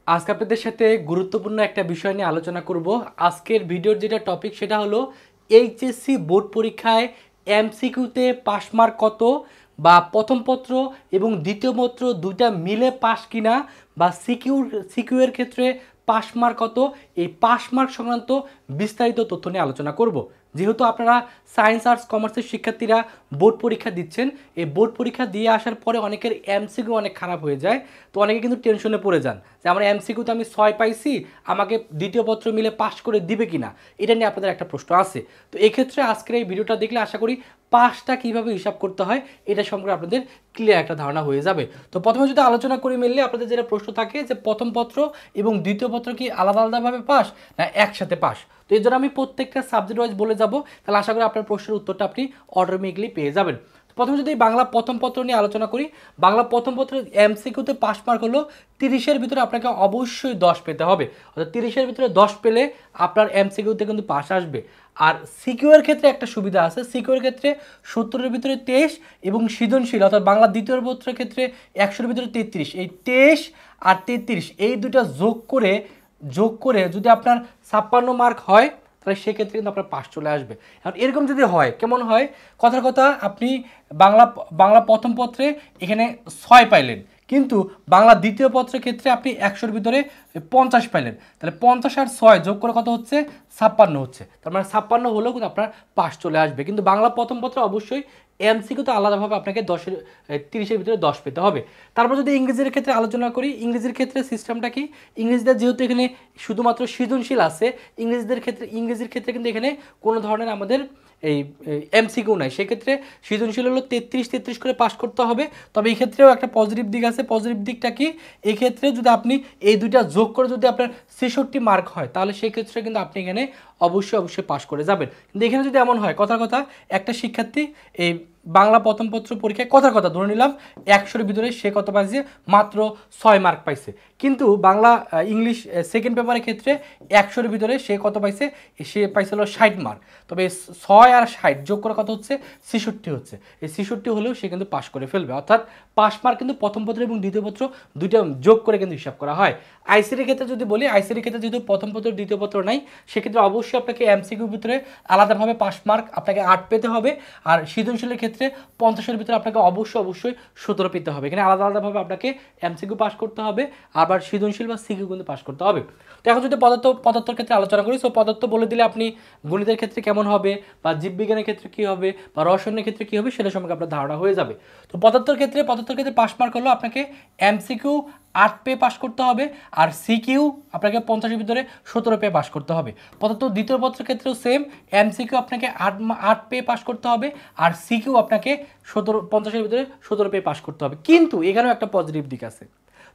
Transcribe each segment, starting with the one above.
আজকে আপনাদের সাথে গুরুত্বপূর্ণ একটা বিষয় নিয়ে আলোচনা করব। আজকের ভিডিওর যেটা টপিক সেটা হলো এইচএসসি বোর্ড পরীক্ষায় এমসিকিউতে পাস মার্ক কত, বা প্রথম পত্র এবং দ্বিতীয় পত্র দুইটা মিলে পাস কিনা, বা সিকিউর ক্ষেত্রে পাস মার্ক কত, এই পাস মার্ক সংক্রান্ত বিস্তারিত তথ্য নিয়ে আলোচনা করব। যেহেতু আপনারা সায়েন্স আর্টস কমার্সের শিক্ষার্থীরা বোর্ড পরীক্ষা দিচ্ছেন, এই বোর্ড পরীক্ষা দিয়ে আসার পরে অনেকের এমসিকিউ অনেক খারাপ হয়ে যায়, তো অনেকে কিন্তু টেনশনে পড়ে যান যে আমার এমসিকিউতে আমি 6 পাইছি, আমাকে দ্বিতীয় পত্র মিলে পাস করে দিবে কিনা, এটা নিয়ে আপনাদের একটা প্রশ্ন আছে। তো এক্ষেত্রে আজকের এই ভিডিওটা দেখলে আশা করি পাসটা কীভাবে হিসাব করতে হয় এটা সম্পর্কে আপনাদের ক্লিয়ার একটা ধারণা হয়ে যাবে। তো প্রথমে যদি আলোচনা করি, মেনলি আপনাদের যেটা প্রশ্ন থাকে যে প্রথম পত্র এবং দ্বিতীয় পত্র কি আলাদা আলাদাভাবে পাস না একসাথে পাস। তো এই জন্য আমি প্রত্যেকটা সাবজেক্ট ওয়াইজ বলে যাব, তাহলে আশা করি আপনার প্রশ্নের উত্তরটা আপনি অটোমেটিকলি পেয়ে যাবেন। প্রথমে যদি বাংলা প্রথম পত্র নিয়ে আলোচনা করি, বাংলা প্রথম পত্রের এমসিকিউতে পাস মার্ক হলো 30-এর ভিতরে আপনাকে অবশ্যই 10 পেতে হবে, অর্থাৎ 30-এর ভিতরে 10 পেলে আপনার এমসিকিউতে কিন্তু পাস আসবে। আর সিকিউর ক্ষেত্রে একটা সুবিধা আছে, সিকিউর ক্ষেত্রে 70-এর ভিতরে 23 এবং সৃজনশীল অর্থাৎ বাংলা দ্বিতীয় পত্রের ক্ষেত্রে 100-এর ভিতরে 33, এই 23 আর 33 এই দুইটা যোগ করে যদি আপনার 56 মার্ক হয়, তাহলে সেক্ষেত্রে কিন্তু আপনার পাস চলে আসবে। এখন এরকম যদি হয়, কেমন হয়, কথার কথা আপনি বাংলা প্রথম পত্রে এখানে 6 পাইলেন, কিন্তু বাংলা দ্বিতীয় পত্রের ক্ষেত্রে আপনি 100-এর ভিতরে 50 পাইলেন, তাহলে 50 আর 6 যোগ করে কত হচ্ছে, 56 হচ্ছে। তার মানে 56 হলেও কিন্তু আপনার পাস চলে আসবে। কিন্তু বাংলা প্রথম পত্রে অবশ্যই এমসিকিউ তো আলাদাভাবে আপনাকে 30-এর ভিতরে 10 পেতে হবে। তারপর যদি ইংরেজির ক্ষেত্রে আলোচনা করি, ইংরেজির ক্ষেত্রে সিস্টেমটা কি, ইংরেজিতে যেহেতু এখানে শুধুমাত্র সৃজনশীল আছে, ইংরেজির ক্ষেত্রে কিন্তু এখানে কোনো ধরনের আমাদের এই এমসিকিউ নাই। সেক্ষেত্রে সৃজনশীল হলো 33 করে পাস করতে হবে। তবে এই ক্ষেত্রেও একটা পজিটিভ দিক আছে। পজিটিভ দিকটা কি, এই ক্ষেত্রে যদি আপনি এই দুইটা যোগ করে যদি আপনার 66 মার্ক হয়, তাহলে সেক্ষেত্রে কিন্তু আপনি এখানে অবশ্যই পাস করে যাবেন। কিন্তু এখানে যদি এমন হয়, কথার কথা একটা শিক্ষার্থী এই বাংলা প্রথম পত্র পরীক্ষায় কথার কথা ধরে নিলাম 100-এর ভিতরে সে কত পাইছে, মাত্র 6 মার্ক পাইছে, কিন্তু বাংলা ইংলিশ সেকেন্ড পেপারের ক্ষেত্রে 100-এর ভিতরে সে কত পাইছে, সে পাইছিল 60 মার্ক। তবে 6 আর 60 যোগ করে কত হচ্ছে, 66 হচ্ছে। এই 66 হলেও সে কিন্তু পাস করে ফেলবে, অর্থাৎ পাস মার্ক কিন্তু প্রথম পত্র এবং দ্বিতীয় পত্র দুইটা যোগ করে কিন্তু হিসাব করা হয়। আইসিটির ক্ষেত্রে যদি বলি, আইসিটির ক্ষেত্রে যেহেতু প্রথম পত্র দ্বিতীয় পত্র নাই, সেক্ষেত্রে অবশ্যই আপনাকে এমসিকিউর ভিতরে আলাদাভাবে পাস মার্ক আপনাকে 8 পেতে হবে, আর সৃজনশীলের ক্ষেত্রে 50-এর ভিতরে আপনাকে অবশ্যই 17 পেতে হবে। এখানে আলাদাভাবে আপনাকে এমসিকিউ পাস করতে হবে, আবার সৃজনশীল বা সিকিউ কিন্তু পাস করতে হবে। তো এখন যদি পদার্থের ক্ষেত্রে আলোচনা করি, সো পদার্থ বলে দিলে আপনি গণিতের ক্ষেত্রে কেমন হবে, বা জীববিজ্ঞানের ক্ষেত্রে কী হবে, বা রসায়নের ক্ষেত্রে কী হবে, সেটা সম্পর্কে আপনার ধারণা হয়ে যাবে। তো পদার্থের ক্ষেত্রে পাস মার্ক হলো আপনাকে এমসিকিউ 8 পেয়ে পাস করতে হবে, আর সিকিউ আপনাকে 50-এর ভিতরে 17 পেয়ে পাস করতে হবে। পদার্থ দ্বিতীয় পত্রের ক্ষেত্রেও সেম, এমসিকিউ আপনাকে 8 পেয়ে পাস করতে হবে, আর সিকিউ আপনাকে 50-এর ভিতরে 17 পেয়ে পাস করতে হবে। কিন্তু এখানেও একটা পজিটিভ দিক আছে।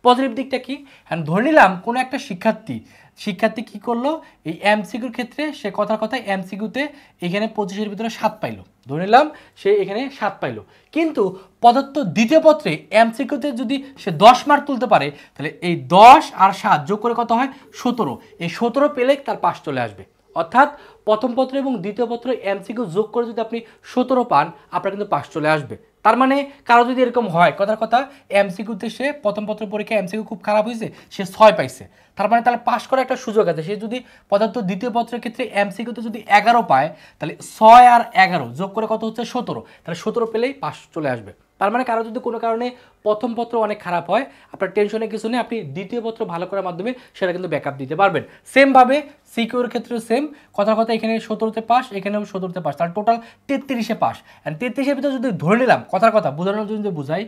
পজিটিভ দিকটা কি, হ্যাঁ ধরে নিলাম কোনো একটা শিক্ষার্থী কি করলো, এই এমসিকিউর ক্ষেত্রে সে কথায় এমসিকিউতে এখানে 25-এর ভিতরে 7 পাইলো, ধরে নিলাম সে এখানে 7 পাইলো, কিন্তু পদার্থ দ্বিতীয় পত্রে এমসিকিউতে যদি সে 10 মার্ক তুলতে পারে, তাহলে এই 10 আর 7 যোগ করে কত হয়, 17। এই 17 পেলে তার পাস চলে আসবে। অর্থাৎ প্রথম পত্র এবং দ্বিতীয় পত্র এমসিকিউ যোগ করে যদি আপনি 17 পান, আপনার কিন্তু পাস চলে আসবে। তার মানে কারো যদি এরকম হয়, কথার কথা এমসিকিউতে সে প্রথম পত্র পরীক্ষা এমসিকিউ খুব খারাপ হয়েছে, সে 6 পাইছে, তার মানে তাহলে পাস করার একটা সুযোগ আছে। সে যদি পদার্থ দ্বিতীয় পত্রের ক্ষেত্রে এমসিকিউতে যদি 11 পায়, তাহলে 6 আর 11 যোগ করে কত হচ্ছে, 17, তাহলে 17 পেলেই পাস চলে আসবে। তার মানে কারো যদি কোনো কারণে প্রথম পত্র অনেক খারাপ হয়, আপনার টেনশনে কিছু নেই, আপনি দ্বিতীয় পত্র ভালো করার মাধ্যমে সেটা কিন্তু ব্যাকআপ দিতে পারবেন। সেমভাবে সিকিউর ক্ষেত্রেও সেম, কথার কথা এখানে 17-তে পাস, এখানেও 17-তে পাস, তার টোটাল 33-এ পাস। অ্যান্ড 33-এর ভিতরে যদি ধরে নিলাম, কথার কথা বোঝানোর জন্য যদি বোঝাই,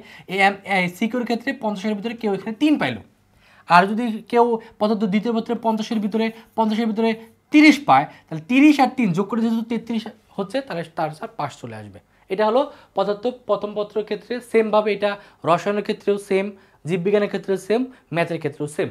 এই সিকিউর ক্ষেত্রে 50-এর ভিতরে কেউ এখানে 3 পাইলো, আর যদি কেউ পদার্থ দ্বিতীয় পত্রে 50-এর ভিতরে 30 পায়, তাহলে 30 আর 3 যোগ করে যেহেতু 33 হচ্ছে, তাহলে তার পাস চলে আসবে। এটা হলো পদার্থ প্রথম পত্রের ক্ষেত্রে। সেমভাবে এটা রসায়নের ক্ষেত্রেও সেম, জীববিজ্ঞানের ক্ষেত্রেও সেম, ম্যাথের ক্ষেত্রেও সেম।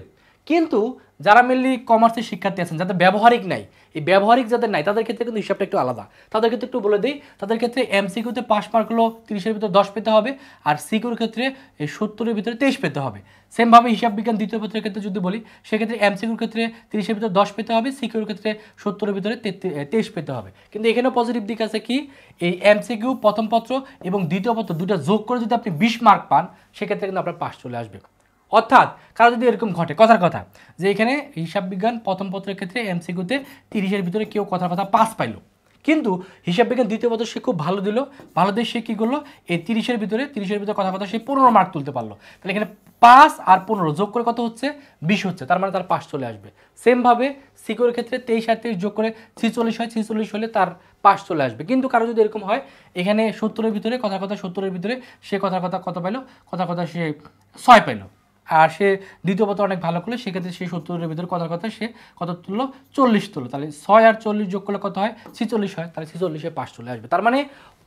কিন্তু যারা মেনলি কমার্সের শিক্ষার্থী আছেন, যাদের ব্যবহারিক নাই, এই ব্যবহারিক যাদের নাই, তাদের ক্ষেত্রে কিন্তু হিসাবটা একটু আলাদা। তাদের ক্ষেত্রে একটু বলে দিই, তাদের ক্ষেত্রে এমসিকিউতে পাস মার্ক হলো 30-এর ভিতরে 10 পেতে হবে, আর সিকিউর ক্ষেত্রে এই 70-এর ভিতরে 23 পেতে হবে। সেমভাবে হিসাব বিজ্ঞান দ্বিতীয় পত্রের ক্ষেত্রে যদি বলি, সেক্ষেত্রে এমসিকিউর ক্ষেত্রে 30-এর ভিতরে 10 পেতে হবে, সিকিউর ক্ষেত্রে 70-এর ভিতরে 23 পেতে হবে। কিন্তু এখানেও পজিটিভ দিক আছে কি, এই এমসিকিউ প্রথম পত্র এবং দ্বিতীয় পত্র দুটো যোগ করে যদি আপনি 20 মার্ক পান, সেক্ষেত্রে কিন্তু আপনার পাস চলে আসবে। অর্থাৎ কারো যদি এরকম ঘটে কথার কথা যে এখানে হিসাব বিজ্ঞান প্রথম পত্রের ক্ষেত্রে এমসিকিউতে 30-এর ভিতরে কেউ কথার কথা 5 পাইলো, কিন্তু হিসাব বিজ্ঞান দ্বিতীয় পত্র সে খুব ভালো দিল, ভালো দিয়ে সে কী করলো এই 30-এর ভিতরে কথা কথা সে 15 মার্ক তুলতে পারলো, তাহলে এখানে 5 আর 15 যোগ করে কত হচ্ছে 20 হচ্ছে, তার মানে তার 5 চলে আসবে। সেমভাবে সিকিউর ক্ষেত্রে 23 আর 23 যোগ করে 46 হয়, 46 হলে তার 5 চলে আসবে। কিন্তু কারো যদি এরকম হয় এখানে 70-এর ভিতরে কথার কথা 70-এর ভিতরে সে কথার কথা কত পাইলো, কথার কথা সে 6 পাইলো, আর সে দ্বিতীয় পত্র অনেক ভালো করলে সেক্ষেত্রে সে 70-এর ভিতরে কথার কথা সে কত তুললো 40 তুললো, তাহলে 6 আর 40 যোগ করলে কত হয় 46 হয়, তাহলে 46-এ 5 চলে আসবে। তার মানে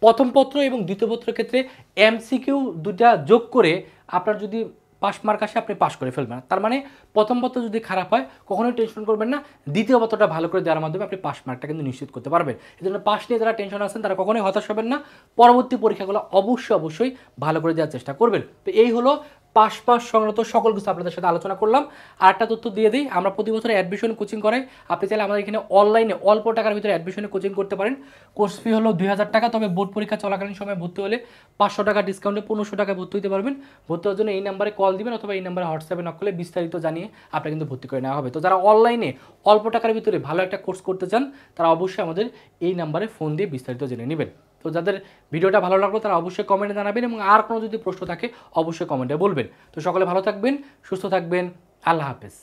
প্রথম পত্র এবং দ্বিতীয় পত্রের ক্ষেত্রে এমসিকিউ দুটা যোগ করে আপনার যদি 5 মার্ক আসে আপনি পাস করে ফেলবেন। তার মানে প্রথম পত্র যদি খারাপ হয় কখনোই টেনশন করবেন না, দ্বিতীয় পত্রটা ভালো করে দেওয়ার মাধ্যমে আপনি পাস মার্কটা কিন্তু নিশ্চিত করতে পারবেন। এই জন্য পাস নিয়ে যারা টেনশন আছেন তারা কখনোই হতাশ হবেন না, পরবর্তী পরীক্ষাগুলো অবশ্যই ভালো করে দেওয়ার চেষ্টা করবেন। তো এই হলো পাস সংক্রান্ত সকল কিছু আপনাদের সাথে আলোচনা করলাম। আর একটা তথ্য দিয়ে দিই, আমরা প্রতি বছর অ্যাডমিশন কোচিং করাই, আপনি চাইলে আমাদের এখানে অনলাইনে অল্প টাকার ভিতরে অ্যাডমিশনে কোচিং করতে পারেন। কোর্স ফি হলো 2000 টাকা, তবে বোর্ড পরীক্ষা চলাকালীন সময় ভর্তি হলে 500 টাকা ডিসকাউন্টে 1500 টাকায় ভর্তি হতে পারবেন। ভর্তি হওয়ার জন্য এই নাম্বারে কল দিবেন অথবা এই নাম্বারে হোয়াটসঅ্যাপে নক করলে বিস্তারিত জানিয়ে আপনার কিন্তু ভর্তি করে নেওয়া হবে। তো যারা অনলাইনে অল্প টাকার ভিতরে ভালো একটা কোর্স করতে চান তারা অবশ্যই আমাদের এই নাম্বারে ফোন দিয়ে বিস্তারিত জেনে নেবেন। তো যাদের ভিডিওটা ভালো লাগলো তারা অবশ্যই কমেন্টে জানাবেন এবং আর কোনো যদি প্রশ্ন থাকে অবশ্যই কমেন্টে বলবেন। তো সকলে ভালো থাকবেন, সুস্থ থাকবেন, আল্লাহ হাফেজ।